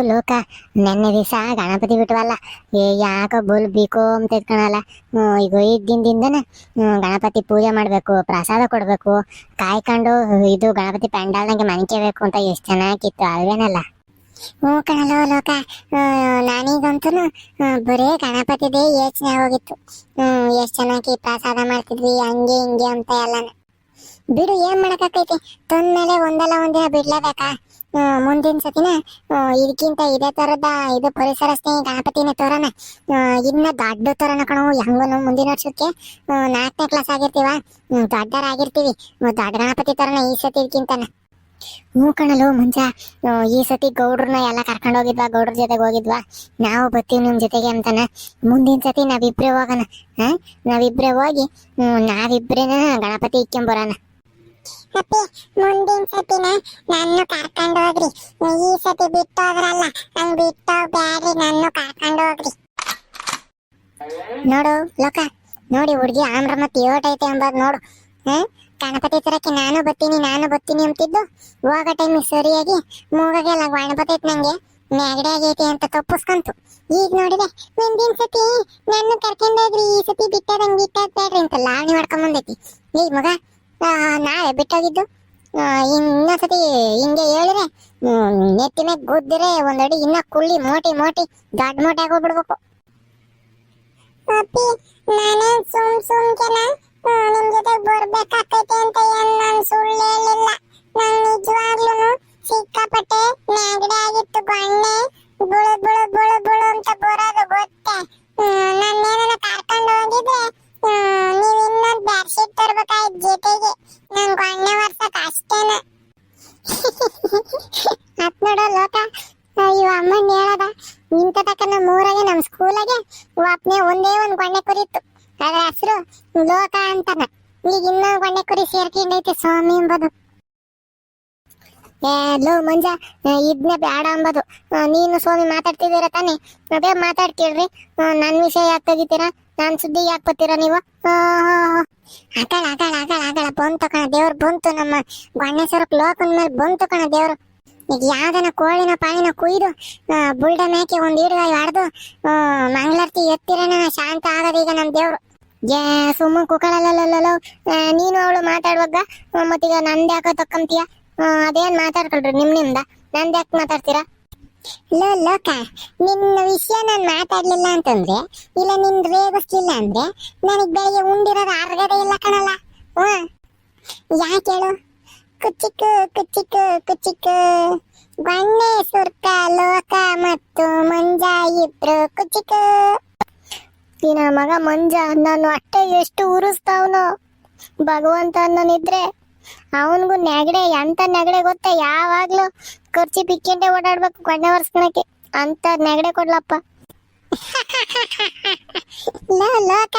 ಲೋಕ ನೆನ್ನೆ ದಿವಸ ಗಣಪತಿ ಬಿಟ್ವಲ್ಲ. ಯಾಕೋ ಬುಲ್ ಬೇಕು ಅಂತ ಇಟ್ಕೊಳಲ್ಲ. ಈಗ 5 ದಿನದಿಂದನೇ ಗಣಪತಿ ಪೂಜೆ ಮಾಡಬೇಕು, ಪ್ರಸಾದ ಕೊಡಬೇಕು, ಕಾಯ್ಕೊಂಡು ಇದು ಗಣಪತಿ ಪೆಂಡಾಲ್ನಾಗೆ ಮನ್ಕೋಬೇಕು ಅಂತ ಎಷ್ಟು ಚೆನ್ನಾಗಿತ್ತು ಅಲ್ವೇನಲ್ಲ. ಹ್ಞೂ ಕಣಲೋ ಲೋಕ. ನಾನೀಗಂತೂ ಬರೀ ಗಣಪತಿದೇ ಯೋಚನೆ ಹೋಗಿತ್ತು. ಎಷ್ಟು ಚೆನ್ನಾಗಿ ಪ್ರಸಾದ ಮಾಡ್ತಿದ್ವಿ ಹಂಗೆ ಹಿಂಗೆ ಅಂತ ಎಲ್ಲನ. ಬಿಡು, ಏನ್ ಮಾಡಕ್ಕಾಕೈತಿ, ತಂದ್ಮೇಲೆ ಒಂದಲ್ಲ ಒಂದಿನ ಬಿಡ್ಲೇಬೇಕಾ. ಮುಂದಿನ ಸತಿನ ಇದಕ್ಕಿಂತ ಇದೇ ತರದ ಇದು ಪರಿಸರ ಸ್ನೇಹಿ ಗಣಪತಿನೇ ತೋರಣ. ಇನ್ನ ದೊಡ್ಡ ತೋರಣ ಕಣೋ. ಹೆಂಗನು ಮುಂದಿನ ವರ್ಷಕ್ಕೆ 4ನೇ ಕ್ಲಾಸ್ ಆಗಿರ್ತೀವ, ದೊಡ್ಡರಾಗಿರ್ತೀವಿ. ದೊಡ್ಡ ಗಣಪತಿ ತೋರಣ ಈ ಸತಿ ಇದಕ್ಕಿಂತನ. ಹ್ಞೂ ಕಣಲು ಮುಂಚ. ಈ ಸತಿ ಗೌಡ್ರನ್ನ ಎಲ್ಲ ಕರ್ಕೊಂಡು ಹೋಗಿದ್ವಾ, ಗೌಡ್ರ ಜೊತೆಗೆ ಹೋಗಿದ್ವಾ. ನಾವು ಬರ್ತೀವಿ ನಿಮ್ ಜೊತೆಗೆ ಅಂತಾನ. ಮುಂದಿನ ಸತಿ ನಾವಿಬ್ರೇ ಹೋಗೋಣ. ನಾವಿಬ್ರೇ ಹೋಗಿ ನಾವಿಬ್ರೇನ ಗಣಪತಿ ಇಕ್ಕೊಂಬರೋಣ. ಅಪ್ಪಿ, ಮುಂದಿನ ಸತಿನ ನನ್ನ ಕರ್ಕೊಂಡು ಹೋಗ್ರಿ. ಈ ಸತಿ ಬಿಟ್ಟು ಹೋದ್ರಲ್ಲ, ನಂಗೆ ಬಿಟ್ಟು ಬ್ಯಾಡ್ರಿ, ನನ್ನ ಕರ್ಕೊಂಡು ಹೋಗ್ರಿ. ನೋಡು ಲೋಕ, ನೋಡಿ ಹುಡುಗಿ ಆಮ್ರ ಮತ್ತೆ ಏಟೈತೆ ಎಂಬುದು ನೋಡು. ಗಣಪತಿ ತರಕ್ಕೆ ನಾನು ಬರ್ತೀನಿ ಅಂತಿದ್ದು, ಹೋಗೋ ಟೈಮಿಗೆ ಸರಿಯಾಗಿ ಮೂಗಾಗೆಲ್ಲ ಗಣಪತಿ ನಂಗೆ ನೆಗಡೆ ಆಗೈತಿ ಅಂತ ತಪ್ಪಿಸ್ಕೊಂತು. ಈಗ ನೋಡಿದೆ, ಮುಂದಿನ ಸತಿ ನನ್ನ ಕರ್ಕೊಂಡೋಗ್ರಿ, ಈ ಸತಿ ಬಿಟ್ಟದಂಗೆ ಬಿಟ್ಟಾಗ್ಬೇಡ್ರಿ ಅಂತ ಲಾವಣಿ ಮಾಡ್ಕೊಂಬಂದೈತಿ. ಈಗ ಮಗ, ನಾಳೆ ಬಿಟ್ಟೋಗಿದ್ದು ಇನ್ನೊಂದ್ಸತಿ ಹಿಂಗೆ ಹೇಳಿದ್ರೆ ನೆತ್ತಿ ಮೇಲೆ ಗುದ್ದಿರೆ ಒಂದಡಿ ಇನ್ನ ಕುಳ್ಳಿ ಮೋಟಿ ದೊಡ್ಡ ಮೋಟಿ ಆಗೋಗ್ಬಿಡ್ಬೇಕು. ಅಪ್ಪಿ, ನಾನೇ ಸುಮ್ಕೆನ ನಿಮ್ ಜೊತೆ ಬರ್ಬೇಕಾಕೈತೆ ಅಂತ ಏನ್ ನಾನು ಸುಳ್ಳು ಹೇಳಿಲ್ಲ. ನಂಗೆ ನಿಜವಾಗ್ಲೂ ಸಿಕ್ಕಾಪಟ್ಟೆ ನೆಗಡಿ ಆಗಿತ್ತು. ಗಣ್ಣೆ ಬುಳು ಅಂತ ಬರೋದು ಗೊತ್ತೆ. ನನ್ನೇನ ಕರ್ಕೊಂಡು ಹೋಗಿದ್ರೆ ನೀವ್ ಇನ್ನೊಂದು ಬೆಡ್ಶೀಟ್ ತರ್ಬೇಕಾಯ್ತು ಜೊತೆಗೆ. ನನ್ ಗಣ್ಣೆ ವರ್ಷಕ್ ಅಷ್ಟೇನ. ಅತ್ ನೋಡೋ ಲೋಕ, ಇವ ಅಮ್ಮನ್ ಹೇಳದ ಇಂಥ ತಕ್ಕ ನಮ್ಮ ಊರಾಗೆ ನಮ್ಮ ಸ್ಕೂಲಾಗೆ ಒಪ್ನೆ ಒಂದೇ ಒಂದು ಗೊಂಡೆ ಕುರಿತ್ತು. ಅದ್ರ ಹೆಸರು ಲೋಕ ಅಂತಾನ. ಈಗ ಇನ್ನೊಂದು ಗೊಂಡೆ ಕುರಿ ಸೇರ್ಕೊಂಡೈತೆ ಸ್ವಾಮಿ ಎಂಬುದು. ಲೋ ಮಂಜ, ಇದನ್ನೇ ಬೇಡ ಅಂಬದು. ನೀನು ಸ್ವಾಮಿ ಮಾತಾಡ್ತಿದ್ದೀರ ತಾನೆ, ಅದೇ ಮಾತಾಡ್ತೀಳ್ರಿ. ನನ್ನ ವಿಷಯ ಯಾಕೆ ತೆಗಿತೀರಾ, ನನ್ನ ಸುದ್ದಿ ಯಾಕೆ ಬರ್ತೀರಾ ನೀವು? ಆಗಳ ಬಂತು ಕಣ ದೇವ್ರು, ಬಂತು ನಮ್ಮ ಗೊಂಡೆ ಸ್ವರೂಪ್ ಲೋಕನ ಮೇಲೆ ಬಂತು ಕಣ ದೇವ್ರು. ಈಗ ಯಾವ್ದನ ಕೋಳಿನ ಪಾಳಿನ ಕುಯ್ದು ಬುಲ್ಡ ಮೇಕೆ ಒಂದ್ ಈಡ್ಗಾಯಿ ಹೊಡೆದು ಮಂಗಳಾರತಿ ಎತ್ತಿರನ ಶಾಂತ ಆಗದೀಗ ನಮ್ ದೇವ್ರು. ಸುಮ್ಮ ಕುಕ್ಕಳಲ್ಲೋ. ನೀನು ಅವಳು ಮಾತಾಡುವಾಗ ಮತ್ತೀಗ ನಂದ್ ಯಾಕ ತಕ್ಕಂತೀಯ? ಅದೇನ್ ಮಾತಾಡ್ಕೊಳ್ರಿ ನಿಮ್ನಿಂದ, ನಂದ್ ಯಾಕೆ ಮಾತಾಡ್ತೀರಾ? ಲೋಕ, ನಿನ್ನ ವಿಷಯ ನಾನು ಮಾತಾಡ್ಲಿಲ್ಲ ಅಂತಂದ್ರೆ, ಇಲ್ಲ ನಿನ್ ರೇಗಿಸ್ಲಿಲ್ಲ ಅಂದ್ರೆ ನನಗ್ ಬೆಳಿಗ್ಗೆ ಉಂಡಿರೋದು ಅರ್ಗದೆ ಇಲ್ಲ ಕಣಲ್ಲ. ಯಾಕೆ ಹೇಳು? ಕುಚಿಕ್ಕು ಬಣ್ಣೆ ಸುರ್ಕ ಲೋಕ ಮತ್ತು ಮಂಜ ಇಬ್ರು ಕುಚಿಕ್ಕು. ಈ ಮಗ ಮಂಜ ನಾನು ಅಟ್ಟೆ ಎಷ್ಟು ಉರಿಸ್ತಾವನು ಭಗವಂತ ಅನ್ನೋನಿದ್ರೆ. ಅವನ್ಗೂ ನೆಗಡೆ, ಎಂತ ನೆಗಡೆ ಗೊತ್ತ, ಯಾವಾಗ್ಲೂ ಖರ್ಚಿ ಪಿಕ್ಕೆಂಡೆ ಓಡಾಡ್ಬೇಕು ಗೊಂಡೆ ಒರ್ಸ್ಕೊಳಕ್ಕೆ. ಅಂತ ನೆಗಡೆ ಕೊಡ್ಲಪ್ಪ. ಲೋಕ,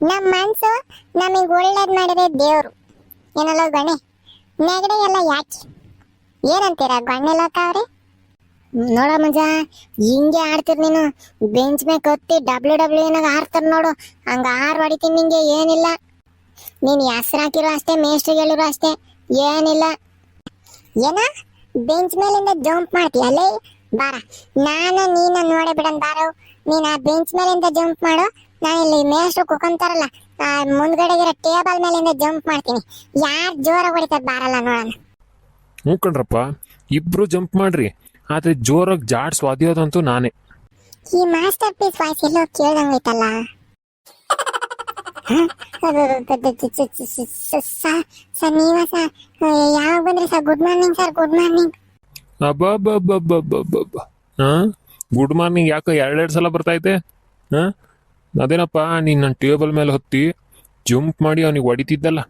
ನಮ್ಮ ಮನ್ಸು ನಮಗ್ ಒಳ್ಳೇದ್ ಮಾಡಿದೆ ದೇವ್ರು ಏನಲ್ಲ ಗಣೆ. ನೆಗಡೆ ಎಲ್ಲ ಯಾಕೆ ಏನಂತೀರ ಗಣ್ಣೆ ಲೋಕ ಅವ್ರೆ? ನೋಡ ಮಂಜ, ಹಿಂಗೆ ಆಡ್ತೀರ್ ನೀನು. ಬೆಂಚ್ ಮೇಲೆ ಕತ್ತಿ WWE ಆಡ್ತಾರ ನೋಡು, ಹಂಗ ಆರ್ ಹೊಡಿತೀನಿ ನಿಂಗೆ. ಏನಿಲ್ಲ, ನೀನ್ ಹೆಸ್ರು ಹಾಕಿರೋ ಅಷ್ಟೇ, ಮೇಸ್ಟ್ರಿಗೆ ಹೇಳಿರೋ ಅಷ್ಟೇ, ಏನಿಲ್ಲ. ಏನ ಬೆಂಚ್ ಮೇಲಿಂದ ಜಂಪ್ ಮಾಡ್ತೀಯಲ್ಲೇ? ಬಾರ, ನಾನು ನೀನ ನೋಡೇ ಬಿಡನ್ ಬಾರೋ. ನೀನ್ ಆ ಬೆಂಚ್ ಮೇಲಿಂದ ಜಂಪ್ ಮಾಡು, ನಾನು ಇಲ್ಲಿ ಮೇಷ್ಟ್ರು ಕುಕೊಂತಾರಲ್ಲ ಆ ಮುಂದ್ಗಡೆಗಿರೋ ಟೇಬಲ್ ಮೇಲಿಂದ ಜಂಪ್ ಮಾಡ್ತೀನಿ. ಯಾರು ಜೋರಾಗಿ ಹೊಡಿತದ ಬಾರಲ್ಲ ನೋಡೋಣ. ಹ್ಞೂ ಕಣ್ರಪ್ಪ, ಇಬ್ರು ಜಂಪ್ ಮಾಡ್ರಿ, ಆದ್ರೆ ಜೋರಾಗಿ ಜಾಡ್ ಸ್ವಾದಿಯೋದಂತೂ ನಾನೇ. ಈ ಮಾಸ್ಟರ್ ಪೀಸ್ ವಾಯ್ಸ್ ಎಲ್ಲೋ ಕೇಳ್ದಂಗೈತಲ್ಲ. ಸರ್ ನೀವ ಸರ್ ಯಾವಾಗ ಬಂದ್ರಿ sir? Good morning sir, good morning. ಅಬ್ಬಬ್ಬಬ್ಬಬ್ಬಬ್ಬಬ್ಬ. ಗುಡ್ ಮಾರ್ನಿಂಗ್ ಯಾಕೆ ಎರಡೆರಡು ಸಲ ಬರ್ತೈತೆ? ಅದೇನಪ್ಪ, ನೀನು ನನ್ನ ಟೇಬಲ್ ಮೇಲೆ ಹೊತ್ತಿ ಜಂಪ್ ಮಾಡಿ ಅವನಿಗೆ ಹೊಡಿತಿದ್ದಲ್ಲ,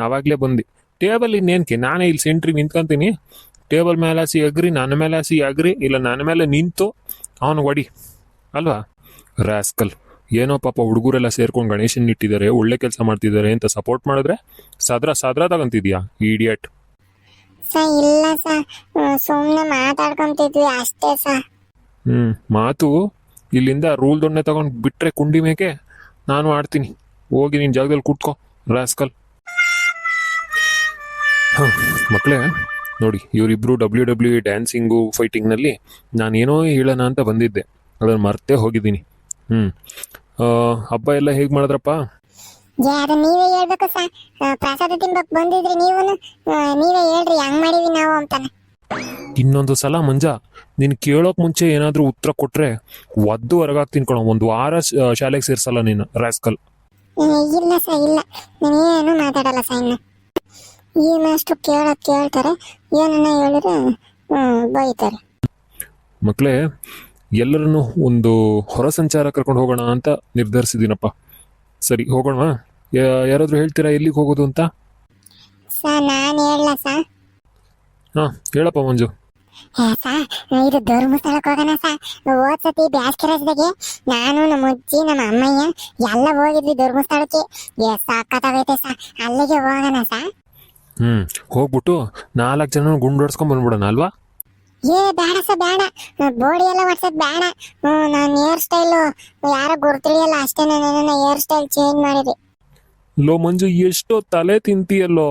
ಆವಾಗಲೇ ಬಂದು. ಟೇಬಲ್ ಇನ್ನೇನಕ್ಕೆ, ನಾನೇ ಇಲ್ಲಿ ಸೆಂಟ್ರಿಗೆ ನಿಂತ್ಕೊಂತೀನಿ, ಟೇಬಲ್ ಮೇಲೆ ಹಾಸಿ ಅಗ್ರಿ, ನನ್ನ ಮೇಲೆ ಹಾಸಿ ಅಗ್ರಿ, ಇಲ್ಲ ನನ್ನ ಮೇಲೆ ನಿಂತು ಅವನು ಹೊಡಿ ಅಲ್ವಾ? ರಾಸ್ಕಲ್, ಏನೋ ಪಾಪ ಹುಡುಗರೆಲ್ಲ ಸೇರ್ಕೊಂಡು ಗಣೇಶನ್ ಇಟ್ಟಿದ್ದಾರೆ, ಒಳ್ಳೆ ಕೆಲಸ ಮಾಡ್ತಿದ್ದಾರೆ ಅಂತ ಸಪೋರ್ಟ್ ಮಾಡಿದ್ರೆ ಸಾದ್ರ ತಗೊಂತಿದ್ಯಾ ಇಡಿಯಟ್. ಸರ್ ಇಲ್ಲ ಸರ್, ಸುಮ್ಮನೆ ಮಾತಾಡ್ಕೊಂತಿದ್ವಿ ಅಷ್ಟೇ ಸರ್. ಮಾತು ಇಲ್ಲಿಂದ ರೂಲ್ ದೊಣ್ಣೆ ತಗೊಂಡು ಬಿಟ್ರೆ ಕುಂಡಿ ಮೇಕೆ ನಾನು ಆಡ್ತೀನಿ. ಹೋಗಿ ನಿನ್ನ ಜಾಗದಲ್ಲಿ ಕೂತ್ಕೋ ರಾಸ್ಕಲ್. ಮಕ್ಕಳೇ, ನೋಡಿ ಇವರಿಬ್ರು WWE ಡ್ಯಾನ್ಸಿಂಗು ಫೈಟಿಂಗ್ನಲ್ಲಿ ನಾನೇನೋ ಹೇಳೋಣ ಅಂತ ಬಂದಿದ್ದೆ, ಅದನ್ನು ಮರ್ತೇ ಹೋಗಿದ್ದೀನಿ. ಹಬ್ಬ ಎಲ್ಲ ಹೇಗೆ ಮಾಡಿದ್ರಪ್ಪ? ಅದು ನೀವೇ ಹೇಳ್ಬೇಕು ಸಾ. ಪ್ರಸಾದ ತಿನ್ಬೇಕು ಬಂದಿದ್ರಿ ನೀವು, ನೀವೇ ಹೇಳ್ರಿ ಹೆಂಗ್ ಮಾಡಿವಿ ನಾವು ಅಂತಾನೆ. ಇನ್ನೊಂದು ಸಲ ಮಂಜ ನೀನು ಕೇಳೋಕೆ ಮುಂಚೆ ಏನಾದರೂ ಉತ್ತರ ಕೊಟ್ಟರೆ ಒದ್ದು ಹೊರಗಾಗ್ತೀನಿ ಕಣೋ. ಒಂದು ವಾರ ಶಾಲೆಗೆ ಸೇರಿಸಲ್ಲ ನೀನು ರಾಸ್ಕಲ್. ಇಲ್ಲ ಸಾ, ಇಲ್ಲ ನಾನೇನು ಮಾತಾಡಲ್ಲ ಸಾ. ಇನ್ನು ಈ ಮಾಸ್ಟ್ರು ಕೇಳ್ತಾರೆ, ಏನನ್ನ ಹೇಳಿದ್ರೆ ಬೈತಾರೆ. ಮಕ್ಕಳೇ, ಎಲ್ಲರನ್ನು ಒಂದು ಹೊರ ಸಂಚಾರ ಕರ್ಕೊಂಡು ಹೋಗೋಣ ಅಂತ ನಿರ್ಧರಿಸಿದ್ದೀನಪ್ಪ. ಸರಿ ಹೋಗೋಣ. ಯಾರಾದರೂ ಹೇಳ್ತೀರಾ ಎಲ್ಲಿಗೆ ಹೋಗೋದು ಅಂತ? ಸಾ ನಾನು ಹೇಳಲ್ಲ ಸಾ. ಹಾಂ ಹೇಳಪ್ಪ ಮಂಜು. ಸಾ, ಇದು ಧರ್ಮಸ್ಥಳಕ್ಕೆ ಹೋಗೋಣ ಸಾ. ಹೋದ್ಸತಿ ಬ್ಯಾಸ್ಗೆ ರಜದಾಗೆ ನಾನು, ನಮ್ಮ ಅಜ್ಜಿ, ನಮ್ಮ ಅಮ್ಮಯ್ಯ ಎಲ್ಲ ಹೋಗಿದ್ವಿ ಧರ್ಮಸ್ಥಳಕ್ಕೆ. ಸಾಕತ್ತಾಗೈತೆ ಸಾ, ಅಲ್ಲಿಗೆ ಹೋಗೋಣ ಸಾ. ಹೋಗ್ಬಿಟ್ಟು 4 ಜನ ಗುಂಡೋಡ್ಸ್ಕೊಂಡ್ ಬಂದ್ಬಿಡೋಣ ಅಲ್ವಾ? ಬೇಡ ಸಾ, ಬೇಡ. ಬೋಡಿ ಎಲ್ಲ ಮಾಡ್ಸೋದು ಬೇಡ. ನಾನು ಹೇರ್ ಸ್ಟೈಲು ಯಾರೋ ಗುರ್ತಿಳಿಯಲ್ಲ ಅಷ್ಟೇ, ನನ್ನ ಹೇರ್ ಸ್ಟೈಲ್ ಚೇಂಜ್ ಮಾಡಿದೆ. ಲೋ ಮಂಜು, ಎಷ್ಟೋ ತಲೆ ತಿಂತೀಯಲ್ಲೋ.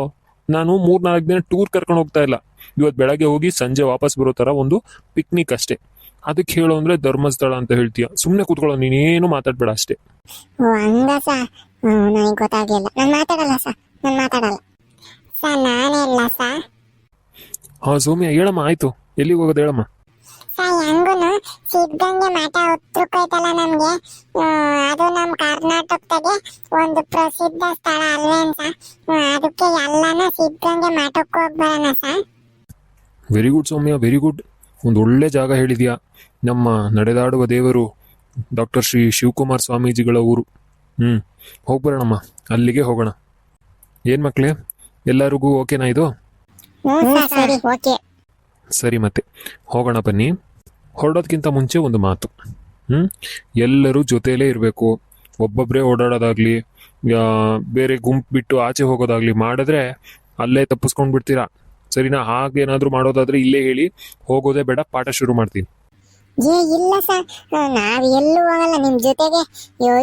ನಾನು 3-4 ದಿನ ಟೂರ್ ಕರ್ಕೊಂಡು ಹೋಗ್ತಾ ಇಲ್ಲ. ಇವತ್ತು ಬೆಳಗ್ಗೆ ಹೋಗಿ ಸಂಜೆ ವಾಪಸ್ ಬರೋ ಥರ ಒಂದು ಪಿಕ್ನಿಕ್ ಅಷ್ಟೇ. ಅದಕ್ಕೆ ಹೇಳೋ ಅಂದ್ರೆ ಧರ್ಮಸ್ಥಳ ಅಂತ ಹೇಳ್ತೀಯ. ಸುಮ್ಮನೆ ಕೂತ್ಕೊಳ್ಳೋ, ನೀನೇನು ಮಾತಾಡ್ಬೇಡ ಅಷ್ಟೇ. ಹಂಗ ಸಾ? ನನಗೆ ಗೊತ್ತಾಗಿಲ್ಲ. ನಾನು ಮಾತಾಡಲ್ಲ ಸಾ, ನಾನು ಮಾತಾಡಲ್ಲ ಸಾ. ನಾನೆಲ್ಲ ಸಾ. ಹಾಂ ಸೌಮ್ಯ ಹೇಳಮ್ಮ, ಆಯ್ತು ಎಲ್ಲಿಗೆ ಹೋಗೋದು ಹೇಳಮ್ಮ. ಸಾ, ಹೆಂಗೂನು ಸಿದ್ಧಗಂಗೆ ಮಠ ಉತ್ತರಕ್ಕೈತಲ್ಲ ನಮ್ಗೆ, ಅದು ನಮ್ಮ ಕರ್ನಾಟಕದಾಗೆ ಒಂದು ಪ್ರಸಿದ್ಧ ಸ್ಥಳ ಅಲ್ವೇನ್ ಸಾ? ಅದಕ್ಕೆ ಎಲ್ಲಾನು ಸಿದ್ಧಗಂಗೆ ಮಠಕ್ಕೆ ಹೋಗಿ ಬರೋಣ ಸಾ. ವೆರಿ ಗುಡ್ ಸೌಮ್ಯ, ವೆರಿ ಗುಡ್. ಒಂದು ಒಳ್ಳೆ ಜಾಗ ಹೇಳಿದ್ಯಾ. ನಮ್ಮ ನಡೆದಾಡುವ ದೇವರು ಡಾಕ್ಟರ್ ಶ್ರೀ ಶಿವಕುಮಾರ್ ಸ್ವಾಮೀಜಿಗಳ ಊರು. ಹೋಗ್ಬರೋಣಮ್ಮ, ಅಲ್ಲಿಗೆ ಹೋಗೋಣ. ಏನು ಮಕ್ಕಳೇ, ಎಲ್ಲರಿಗೂ ಓಕೆನಾ ಇದು? ಸರಿ, ಓಕೆ. ಸರಿ ಮತ್ತೆ ಹೋಗೋಣ ಬನ್ನಿ. ಹೊರಡೋದಕ್ಕಿಂತ ಮುಂಚೆ ಒಂದು ಮಾತು. ಎಲ್ಲರೂ ಜೊತೆಯಲ್ಲೇ ಇರಬೇಕು. ಒಬ್ಬೊಬ್ಬರೇ ಓಡಾಡೋದಾಗ್ಲಿ, ಬೇರೆ ಗುಂಪು ಬಿಟ್ಟು ಆಚೆ ಹೋಗೋದಾಗ್ಲಿ ಮಾಡಿದ್ರೆ ಅಲ್ಲೇ ತಪ್ಪಿಸ್ಕೊಂಡು ಬಿಡ್ತೀರಾ. ಸರಿನಾ? ಹಾಗೇನಾದರೂ ಮಾಡೋದಾದ್ರೆ ಇಲ್ಲೇ ಹೇಳಿ, ಹೋಗೋದೇ ಬೇಡ, ಪಾಠ ಶುರು ಮಾಡ್ತೀನಿ. ಇಲ್ಲ ಸರ್, ನಾವ್ ಎಲ್ಲೂ ಹೋಗಲ್ಲ. ನಿಮ್ ಜೊತೆಗೆ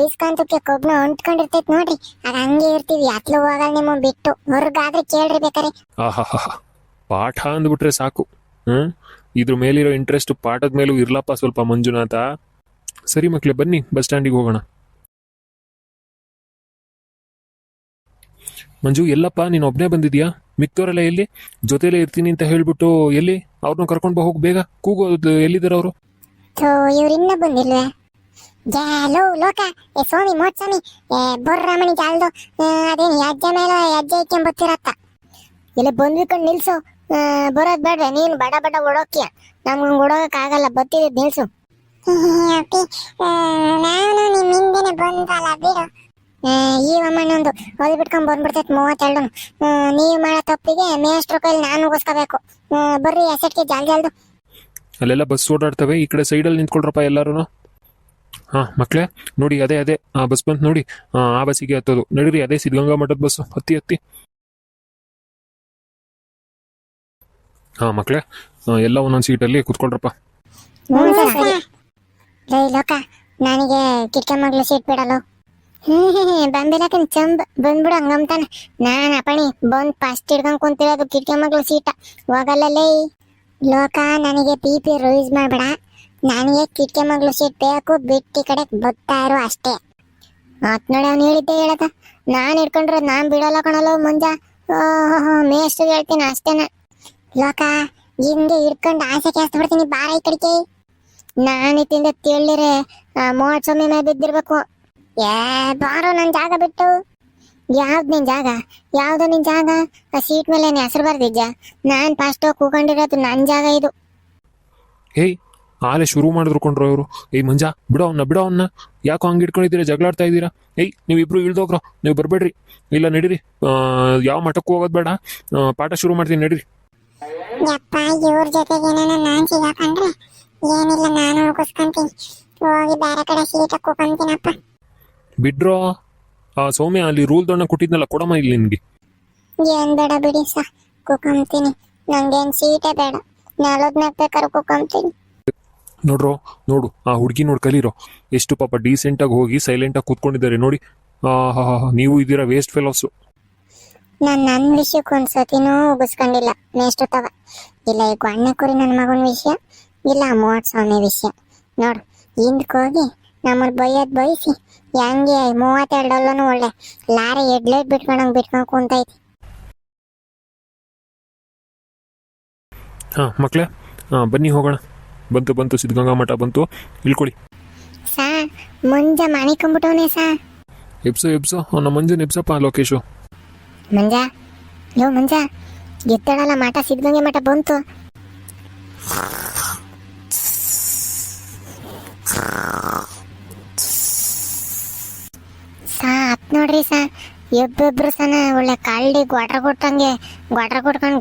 ಇಸ್ಕೊಂತಕ್ಕೆ ಕೊಬ್ನ ಹೊಂಟ್ಕೊಂಡಿರ್ತೈತ್ ನೋಡ್ರಿ, ಅದ್ ಹಂಗೆ ಇರ್ತೀವಿ. ಅತ್ಲು ಹೋಗಲ್ಲ ನಿಮ್ಮ ಬಿಟ್ಟು. ಹೊರಗಾದ್ರೆ ಕೇಳ್ರಿ ಬೇಕಾರೆ. ಆಹಾ, ಪಾಠ ಅಂದ್ಬಿಟ್ರೆ ಸಾಕು. ಇದ್ರ ಮೇಲಿರೋ ಇಂಟ್ರೆಸ್ಟ್ ಪಾಠದ ಮೇಲೂ ಇರ್ಲಪ್ಪ ಸ್ವಲ್ಪ ಮಂಜುನಾಥ. ಸರಿ ಮಕ್ಳೇ, ಬನ್ನಿ ಬಸ್ ಸ್ಟ್ಯಾಂಡಿಗೆ ಹೋಗೋಣ. ಮಂಜು, ಎಲ್ಲಪ್ಪ ನೀನು ಒಬ್ಬನೇ ಬಂದಿದ್ಯಾ? ಮಿಕ್ತವರೆಲ್ಲ ಎಲ್ಲಿ? ಜೊತೆಲೇ ಇರ್ತೀನಿ ಅಂತ ಹೇಳ್ಬಿಟ್ಟು ಎಲ್ಲಿ? ಅವ್ರನ್ನ ಕರ್ಕೊಂಡು ಹೋಗಿ ಬೇಗ. ಕೂಗೋದು ಎಲ್ಲಿದ್ದಾರೆ ಅವರು? ಇವ್ರಿನ್ನ ಬಂದಿಲ್ವೇ? ಜಾಲೋ ಲೋಕ ಏ ಸ್ವಾಮಿ ಮೋಟ್ ಸ್ವಾಮಿ ಬೊರ್ರಾಮಣಿ ಜಾಲ್ದು ಅದೇನು ಹೆಜ್ಜೆ ಮೇಲೆ ಹೆಜ್ಜೆ ಇಕ್ಕೊಂಬತ್ತಿರತ್ತ. ಇಲ್ಲ ಬಂದ್ಕೊಂಡು ನಿಲ್ಸು. ಬರೋದ್ ಬೇಡ್ವೆ ನೀನು, ಬಡ ಬಡ ಓಡೋಕ್ಯ. ನಮ್ಗೆ ಓಡೋಗಕ್ಕಾಗಲ್ಲ, ಬತ್ತಿದ್ ನಿಲ್ಸು. ನಾನು ನಿಮ್ ಹಿಂದೆನೆ ಬಂದಲ್ಲ ಬಿಡು. ಈ ಅಮ್ಮಣ್ಣೊಂದು ಹೊಲ್ ಬಿಟ್ಕೊಂಡ್ ಬಂದ್ಬಿಡ್ತೈತ್ 32. ನೀವು ಮಾಡೋ ತಪ್ಪಿಗೆ ಮೇಷ್ಟ್ರ ಕೈಲಿ ನಾನು ಉಗಿಸ್ಕೋಬೇಕು. ಬರ್ರಿ ಎಸೆಟ್ಗೆ ಜಾಲ್ದು. ಅಲ್ಲೆಲ್ಲ ಬಸ್ ಓಡಾಡ್ತವೆ, ಈ ಕಡೆ ಸೈಡಲ್ಲಿ ನಿಂತ್ಕೊಳ್ರಪ್ಪ ಎಲ್ಲರೂ. ಹಾಂ ಮಕ್ಕಳೇ, ನೋಡಿ ಅದೇ ಆ ಬಸ್ ಬಂತು ನೋಡಿ. ಆ ಬಸ್ಸಿಗೆ ಹತ್ತೋದು. ನಡೀರಿ, ಅದೇ ಸಿದ್ಧಗಂಗಾ ಮಠದ ಬಸ್ಸು. ಹತ್ತಿ. ಹಾಂ ಮಕ್ಕಳೇ, ಎಲ್ಲ ಒಂದೊಂದು ಸೀಟಲ್ಲಿ ಕೂತ್ಕೊಳ್ರಪ್ಪ. ಲೋಕ, ನನಗೆ ಕಿಟಕಿ ಮಗ್ಳು ಸೀಟ್ ಬಿಡಲು. ಬಂದಿಲ್ಲಕ ಚಂಬ್ ಬಂದ್ಬಿಡು ಹಂಗಂತಾನ. ನಾನು ಅಪಣಿ ಬಂದ್ ಫಸ್ಟ್ ಹಿಡ್ಕೊಂಡ್ ಕುಂತಿರೋದು ಕಿಟಕಿ ಮಗ್ಳು ಸೀಟ. ಹೋಗಲ್ಲೇ ಲೋಕ, ನನಗೆ PP ರೈಸ್ ಮಾಡ್ಬೇಡ. ನನಗೆ ಕಿಟಕಿ ಮಗ್ಳು ಸೀಟ್ ಬೇಕು, ಬಿಟ್ಟಿ ಕಡೆ ಬರ್ತಾ ಇರು ಅಷ್ಟೇ. ಆತ್ ನೋಡಿ, ಅವ್ನು ಹೇಳಿದ್ದೆ ಹೇಳದ. ನಾನು ಹಿಡ್ಕೊಂಡ್ರೆ ನಾನ್ ಬಿಡಲ್ಲ ಕಣಲ್ಲ ಮುಂಜ. ಮೇಷ್ಟ್ರಿಗೆ ಹೇಳ್ತೀನಿ ಅಷ್ಟೇನ. ಲೋಕ, ಹಿಂಗೆ ಹಿಡ್ಕೊಂಡು ಆಸೆ ಕ್ಯಾಸ್ತ ಬಿಡ್ತೀನಿ, ಬಾರ ಈ ಕಡಿಕೆ. ನಾನಿತ್ತಿಂದ ತಿಳಿರೆ ಮೋಟ್ ಸೊಮ್ಮೆ ಮೇಲೆ ಬಿದ್ದಿರ್ಬೇಕು. ಬಾರೋ ನನ್ ಜಾಗ ಬಿಟ್ಟು. ಯಾವ್ದು ನಿನ್ ಜಾಗ? ಯಾವ್ದು ನಿನ್ ಜಾಗ? ಆ ಸೀಟ್ ಮೇಲೆ ಹೆಸರು ಬರ್ದಿದ್ಯಾ? ನಾನ್ ಫಸ್ಟ್ ಕೂಕೊಂಡಿರೋದು ನನ್ ಜಾಗ ಇದು. ಏಯ್, ಆಲೆ ಶುರು ಮಾಡಿದ್ರು ಕೊಂಡ್ರು ಅವರು. ಏಯ್ ಮಂಜ, ಬಿಡೋ ಅವನ್ನ. ಯಾಕೋ ಹಂಗೆ ಇಟ್ಕೊಂಡಿದ್ದೀರಾ? ಜಗಳಾಡ್ತಾ ಇದ್ದೀರಾ? ಏಯ್, ನೀವಿಬ್ರು ಇಳ್ದೋಗ್ರೋ, ನೀವು ಬರ್ಬೇಡ್ರಿ. ಇಲ್ಲ ನಡೀರಿ, ಯಾವ ಮಠಕ್ಕೂ ಹೋಗೋದು ಬೇಡ, ಪಾಠ ಶುರು ಮಾಡ್ತೀನಿ, ನಡೀರಿ. ಯಪ್ಪ, ಇವ್ರ ಜೊತೆಗೆ ನಾನ್ ಸಿಗಾಕೊಂಡ್ರೆ ಏನಿಲ್ಲ, ನಾನು ಉಗಿಸ್ಕೊಂತೀನಿ. ಹೋಗಿ ಬೇರೆ ಕಡೆ ಸೀಟ ಕೂಕೊಂತೀನಪ್ಪ. ಬಿಡ್ರೋ. ಸೌಮ್ಯ, ಅಲ್ಲಿ ರೂಲ್ ದೊಣ್ಣ ಕೊಟ್ಟಿದ್ನಲ್ಲ, ಕೊಡಮ್ಮ ಇಲ್ಲಿ ನಿನ್ಗೆ. ಏನ್ ಬೇಡ ಬಿಡಿ ಸ, ಕೂಕೊಂತೀನಿ. ನಂಗೇನ್ ಸೀಟೇ ಬೇಡ, 4 ಬೇಕಾದ್ರೆ ಕೂಕೊಂತೀನಿ. ನೋಡು ಆ ಹುಡುಗಿ ನೋಡಿ ಕಲೀರೋ. ಎಷ್ಟು ಪಾಪ ಡೀಸೆಂಟಾಗಿ ಹೋಗಿ ಸೈಲೆಂಟಾಗಿ ಕೂತ್ಕೊಂಡಿದ್ದಾರೆ ನೋಡಿ. ನೀವು ಇದ್ದೀರಾ ವೇಸ್ಟ್ ಫೆಲೋಸು. ನನ್ನ ವಿಷಯಕ್ಕೆ ಒಂದ್ಸತಿನೂ ಉಗಿಸ್ಕೊಂಡಿಲ್ಲ ಮೇಷ್ಟುತ್ತವ. ಇಲ್ಲ ಈ ಗೊಣ್ಣೆ ಕುರಿ ನನ್ನ ಮಗನ ವಿಷಯ, ಇಲ್ಲ 30,000 ವಿಷಯ. ನೋಡು ಹಿಂದಕ್ಕೆ ಹೋಗಿ ನಮ್ಮನ್ನ ಬೈಯೋದು ಬಯಸಿ ಹೆಂಗೆ 32 ಒಳ್ಳೆ ಲಾರಿ ಹೆಡ್ಲೈಟ್ ಬಿಟ್ಕೊಂಡು ಕುಂತೈತಿ. ಹಾಂ ಮಕ್ಕಳೇ, ಹಾಂ ಬನ್ನಿ ಹೋಗೋಣ. ಬಂತು ಸಿದ್ಧಗಂಗಾ ಮಠ ಬಂತು, ಇಳ್ಕೊಳ್ಳಿ. ಸಾ ಮುಂಜ ಮಾಣಿಕೊಂಬಿಟ್ಟವನೇ ಸಾ. ಎಬ್ಸೋ ನಮ್ಮ ಮಂಜುನ ಎಬ್ಸಪ್ಪ ಲೋಕೇಶು. ಮಂಜ ಮಂಜ ಎತ್ತಡಲ್ಲ, ಮಠ ಸಿದ್ಧಗಂಗೆ ಮಠ ಬಂತು. ಸಾ ಹತ್ ನೋಡ್ರಿ ಸಾ, ಎಬ್ಬೊಬ್ರು ಸನ ಒಳ್ಳೆ ಕಾಲ್ಡಿ ಗ್ವಾಟ್ರ ಕೊಟ್ಕೊಂಡು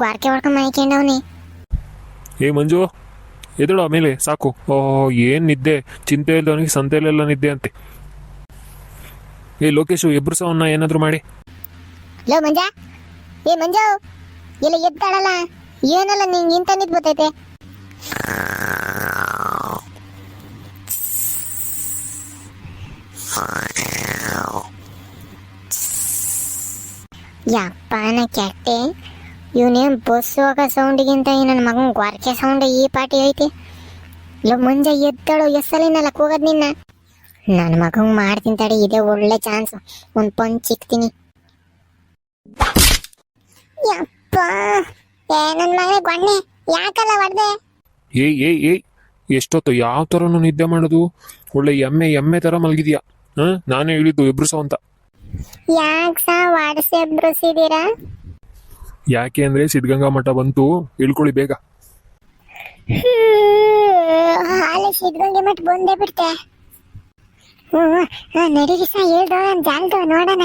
ಗ್ವಾರ್ಕೆ ಹೊಡ್ಕೊಂಡ್ ಮೈಕೊಂಡವ್ನಿ. ಏ ಮಂಜು ಎದಳು ಆಮೇಲೆ ಸಾಕು. ಏನು ನಿದ್ದೆ, ಚಿಂತೆ ಇಲ್ದವನಿಗೆ ಸಂತೆಯಲ್ಲೆಲ್ಲ ನಿದ್ದೆ ಅಂತೆ. ಏ ಲೋಕೇಶು ಎಬ್ರು ಅವನ್ನ ಏನಾದರೂ ಮಾಡಿ. ಲೋ ಮಂಜ, ಏ ಮಂಜು ಎಲ್ಲ ಎದ್ದಾಳಲ್ಲ, ಏನಲ್ಲ ನಿಂಗೆ ಇಂತ ನಿದ್ ಬರ್ತೈತೆ. ಯಪ್ಪನ ಕೆಟ್ಟೆ, ಇವನೇನು ಬಸ್ ಹೋಗೋ ಸೌಂಡಿಗಿಂತ ನನ್ನ ಮಗನ ಗ್ವಾರ್ಕೆ ಸೌಂಡ್ ಈ ಪಾಟಿ ಐತಿ. ಲೋ ಮುಂಜ ಎದ್ದಾಳು, ಎಸ್ಸಲಿನಲ್ಲ ಕೂಗದ್ ನಿನ್ನ. ನನ್ನ ಮಗಂಗೆ ಮಾಡ್ತೀನಿ ತಡಿ, ಇದೇ ಒಳ್ಳೆ ಚಾನ್ಸ್, ಒಂದು ಪಂಚ್ ಸಿಕ್ತೀನಿ. ಯಪ್ಪ, ನನ್ನ ಮಗನೇ ಗೊಣ್ಣೆ ಯಾಕಲ್ಲ ಹೊಡ್ದೆ? ಏಯ್ ಎಷ್ಟೊತ್ತು ಯಾವ ಥರನೂ ನಿದ್ದೆ ಮಾಡೋದು? ಒಳ್ಳೆ ಎಮ್ಮೆ ಥರ ಮಲಗಿದ್ಯಾ. ನಾನೇ ಹೇಳಿದ್ದು ಎಬ್ರುಸೋ ಅಂತ. ಯಾಕೆ ಸಾ ವಾಡಿಸಿ ಎಬ್ರಿಸಿದೀರಾ? ಯಾಕೆ ಅಂದರೆ ಸಿದ್ಧಗಂಗಾ ಮಠ ಬಂತು, ಇಳ್ಕೊಳ್ಳಿ ಬೇಗ. ಹಾಲೆ ಸಿದ್ಧಗಂಗೆ ಮಠ ಬಂದೇ ಬಿಡ್ತೆ. ನಡೀರಿ ಸಾ, ಹೇಳ್ದವ ಜಾಲ್ದವ ನೋಡೋಣ.